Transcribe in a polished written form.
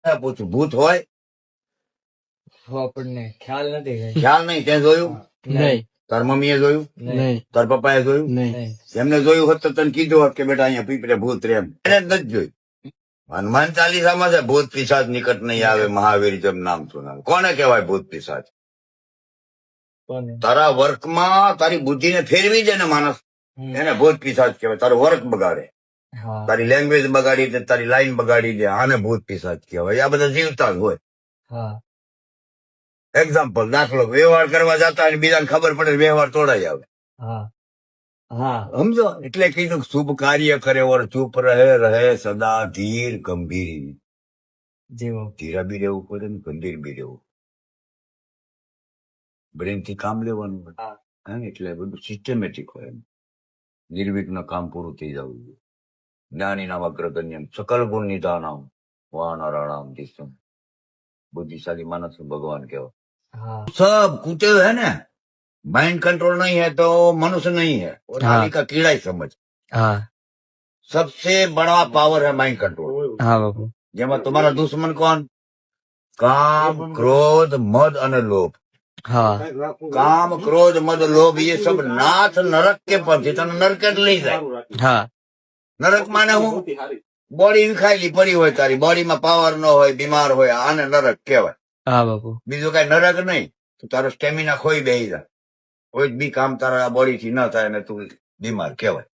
પૂછું ભૂત હોય આપણને ખ્યાલ નથી કઈ. ખ્યાલ નહીં તે જોયું નહીં તાર મમ્મીએ જોયું નહીં તાર પપ્પાએ જોયું નહીં એમને જોયું હોત તો તને કીધું હોત કે બેટા અહીંયા પીપળે ભૂત રે એમ. એને જ નથી જોયું. હનુમાન ચાલીસામાં છે ભૂત પિશાચ નિકટ નહીં આવે મહાવીર જબ નામ સુનાવે. કોને કહેવાય ભૂત પિશાચ? કોને? તારા વર્કમાં તારી બુદ્ધિને ફેરવી દે ને માણસ એને ભૂત પિશાચ કહેવાય. તારો વર્ક બગાડે, હા તારી લેંગ્વેજ બગાડી દે, તારી લાઈન બગાડી દે, આને ભૂત પિશાચ કહેવાય. આ બધા જીવતા જ હોય. હા એક્ઝામ્પલ દાખલો વ્યવહાર કરવા જતા અને બીજાને ખબર પડે વ્યવહાર તોડાઈ આવે. હા હા સમજો એટલે કીધું શુભ કાર્ય કરે ઓર ચૂપ રહે સદા ધીર ગંભીર. જેવો ધીરા બી રહેવું પડે ને ગંભીર બી રહેવું. બ્રેન થી કામ લેવાનું હોય. હા. હા, એટલે બધું સિસ્ટમેટિક હોય એમ. નિર્વિઘ્ન કામ પૂરું થઈ જવું જોઈએ. જ્ઞાની નામ અગ્રગણ્યમ સકલ ગુણ નિધાનામ વાનરાણામ દિશમ. બુદ્ધિશાળી માણસ ભગવાન કહેવાય. હા सब कुटिल है ना, माइंड कंट्रोल नहीं है तो मनुष्य नहीं है. और हाँ. नाली का कीड़ा ही समझ. હા सबसे बड़ा पावर है माइंड कंट्रोल. હા બાપુ જેમાં તમારા દુશ્મન કોણ? કામ ક્રોધ મદ અને લોભ. હા કામ ક્રોધ મદ લોભ ये सब नाथ नरक के पद तने नरक જ લઈ જાય. હા નરક માને હું? બોડી વિખાયેલી પડી હોય, તારી બોડીમાં પાવર ન હોય, બીમાર હોય, આને નરક કહેવાય. હા બાપુ બીજું કઈ નરક નહીં. તું તારો સ્ટેમિના ખોઈ બેહી જાય, કોઈ જ બી કામ તારા બોડી થી ન થાય ને તું બીમાર કહેવાય.